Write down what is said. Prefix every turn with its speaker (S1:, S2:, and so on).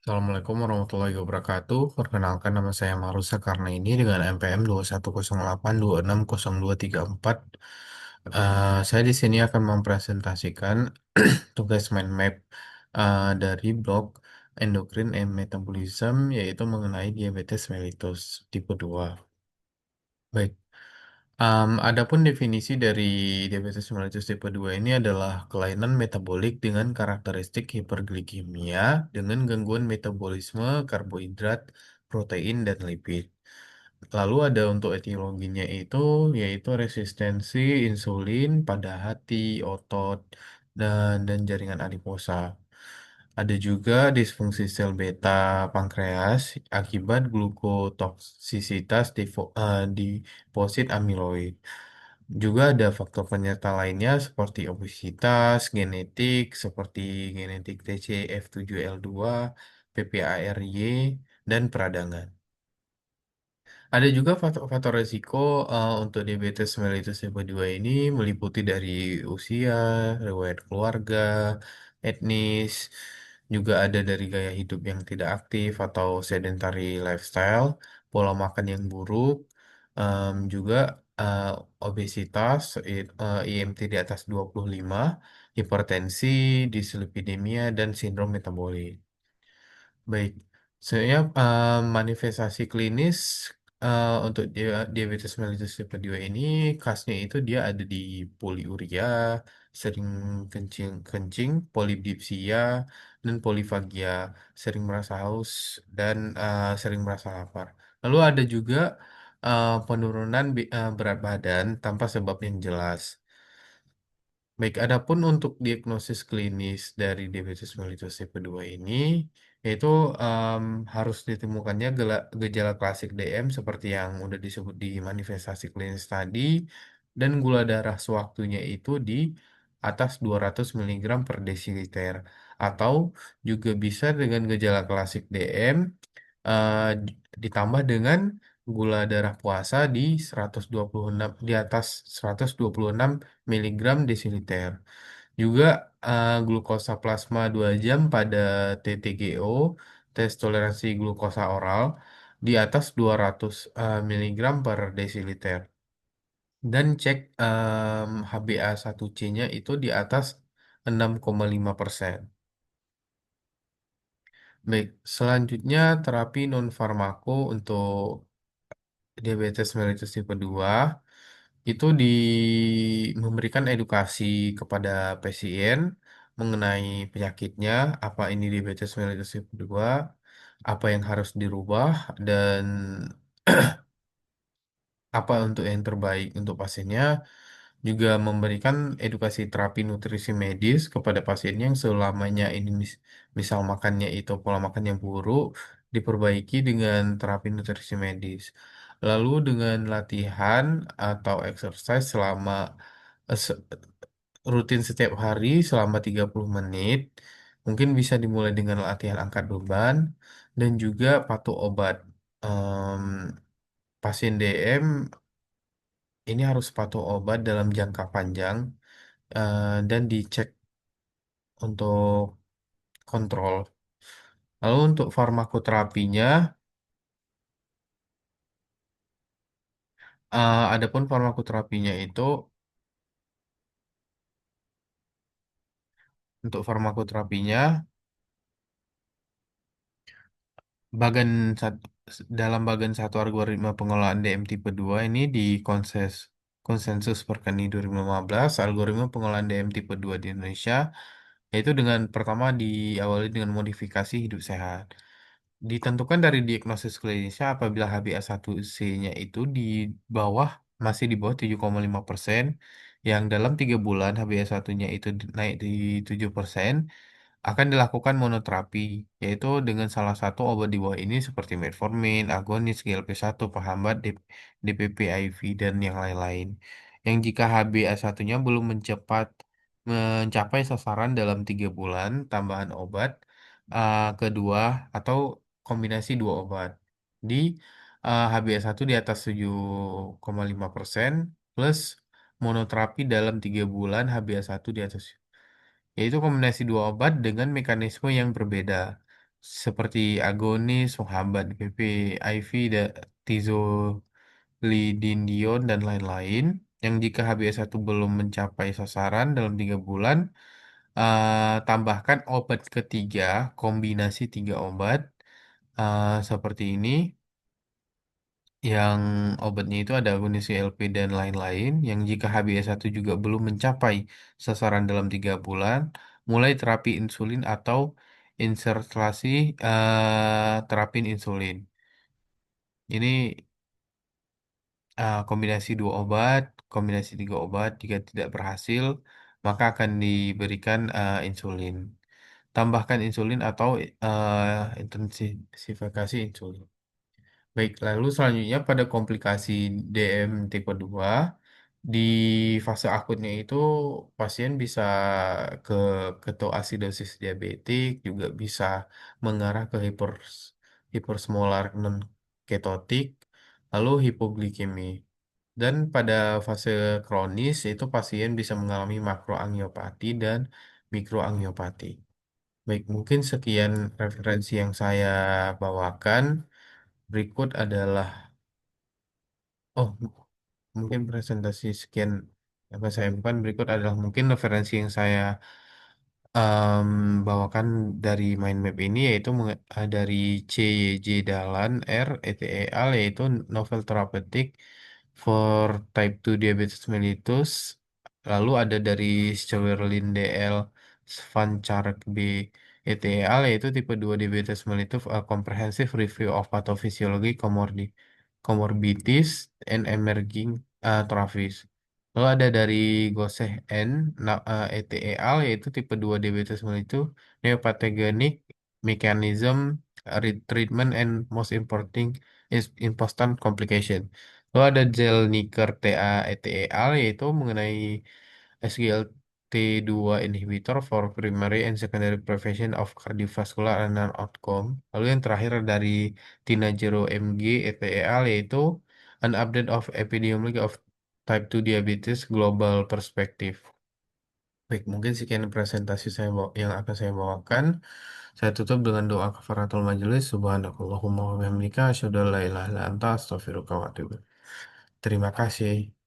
S1: Assalamualaikum warahmatullahi wabarakatuh. Perkenalkan nama saya Marusa karena ini dengan NPM 21082602344. Saya di sini akan mempresentasikan tugas mind map dari blog Endocrine and Metabolism yaitu mengenai diabetes mellitus tipe 2. Baik. Adapun definisi dari diabetes mellitus tipe 2 ini adalah kelainan metabolik dengan karakteristik hiperglikemia dengan gangguan metabolisme karbohidrat, protein, dan lipid. Lalu ada untuk etiologinya itu yaitu resistensi insulin pada hati, otot, dan jaringan adiposa. Ada juga disfungsi sel beta pankreas akibat glukotoksisitas deposit amiloid. Juga ada faktor penyerta lainnya seperti obesitas, genetik, seperti genetik TCF7L2, PPARY, dan peradangan. Ada juga faktor-faktor risiko untuk diabetes mellitus tipe 2 ini meliputi dari usia, riwayat keluarga, etnis, juga ada dari gaya hidup yang tidak aktif atau sedentary lifestyle, pola makan yang buruk, juga eh, obesitas, IMT di atas 25, hipertensi, dislipidemia, dan sindrom metabolik. Baik, saya manifestasi klinis untuk diabetes mellitus tipe 2 ini khasnya itu dia ada di poliuria, sering kencing, polidipsia, dan polifagia, sering merasa haus dan sering merasa lapar. Lalu ada juga penurunan berat badan tanpa sebab yang jelas. Baik, adapun untuk diagnosis klinis dari diabetes mellitus tipe 2 ini, yaitu harus ditemukannya gejala klasik DM seperti yang udah disebut di manifestasi klinis tadi, dan gula darah sewaktunya itu di atas 200 miligram per desiliter. Atau juga bisa dengan gejala klasik DM, ditambah dengan gula darah puasa di 126 di atas 126 miligram desiliter. Juga glukosa plasma 2 jam pada TTGO, tes toleransi glukosa oral di atas 200 miligram per desiliter. Dan cek HbA1c-nya itu di atas 6,5%. Baik, selanjutnya terapi non farmako untuk diabetes mellitus tipe 2 itu memberikan edukasi kepada pasien mengenai penyakitnya, apa ini diabetes mellitus tipe 2, apa yang harus dirubah, dan apa untuk yang terbaik untuk pasiennya. Juga memberikan edukasi terapi nutrisi medis kepada pasien yang selamanya ini misal makannya itu pola makan yang buruk, diperbaiki dengan terapi nutrisi medis. Lalu dengan latihan atau exercise selama eh, se- rutin setiap hari selama 30 menit, mungkin bisa dimulai dengan latihan angkat beban dan juga patuh obat. Em, Pasien DM ini harus patuh obat dalam jangka panjang dan dicek untuk kontrol. Lalu untuk farmakoterapinya, adapun farmakoterapinya itu untuk farmakoterapinya bagan sat- dalam bagian satu algoritma pengelolaan DM tipe 2 ini di konsensus Perkani 2015 algoritma pengelolaan DM tipe 2 di Indonesia yaitu dengan pertama diawali dengan modifikasi hidup sehat. Ditentukan dari diagnosis klinisnya apabila HbA1c-nya itu di bawah masih di bawah 7,5%, yang dalam 3 bulan HbA1-nya itu naik di 7%, akan dilakukan monoterapi, yaitu dengan salah satu obat di bawah ini seperti metformin, agonis, GLP-1, penghambat, DPP IV, dan yang lain-lain. Yang jika HbA1-nya belum mencapai sasaran dalam 3 bulan, tambahan obat kedua atau kombinasi dua obat di HbA1 di atas 7,5% plus monoterapi dalam 3 bulan HbA1 di atas, yaitu kombinasi dua obat dengan mekanisme yang berbeda. seperti agonis, penghambat PP, IV, tizolidindion, dan lain-lain. Yang jika HbS1 belum mencapai sasaran dalam 3 bulan, tambahkan obat ketiga, kombinasi 3 obat seperti ini, yang obatnya itu ada agonis GLP dan lain-lain. Yang jika HbS1 juga belum mencapai sasaran dalam 3 bulan, mulai terapi insulin atau insertlasi terapin insulin. Ini kombinasi 2 obat, kombinasi 3 obat. Jika tidak berhasil, maka akan diberikan insulin. Tambahkan insulin atau intensifikasi insulin. Baik, lalu selanjutnya pada komplikasi DM tipe 2, di fase akutnya itu pasien bisa ke ketoasidosis diabetik, juga bisa mengarah ke hipersmolar non ketotik, lalu hipoglikemi. Dan pada fase kronis itu pasien bisa mengalami makroangiopati dan mikroangiopati. Baik, mungkin sekian referensi yang saya bawakan. Berikut adalah, oh, mungkin presentasi sekian yang akan saya bukan. Berikut adalah mungkin referensi yang saya em, bawakan dari mind map ini, yaitu dari CYJ Dahlan R ETEAL, yaitu novel therapeutic for type 2 diabetes mellitus. Lalu ada dari Schwerlin DL Svancharak B ETEAL, yaitu tipe 2 diabetes mellitus, a comprehensive review of pathophysiology, comorbidities and emerging trophies. Lalu ada dari Goseh N, ETEAL, yaitu tipe 2 diabetes mellitus, neopathogenic mechanism, treatment and most important is important complication. Lalu ada Zelniker TA ETEAL, yaitu mengenai SGLT2 inhibitor for primary and secondary prevention of cardiovascular and outcome. Lalu yang terakhir dari Tina Jero MG ETEAL, yaitu an update of epidemiology of type 2 diabetes global perspective. Baik, mungkin sekian presentasi yang akan saya bawakan. Saya tutup dengan doa kafaratul majelis. Subhanakallahumma wa bihamdika asyhadu an la ilaha illa anta astaghfiruka wa atubu ilaik. Terima kasih.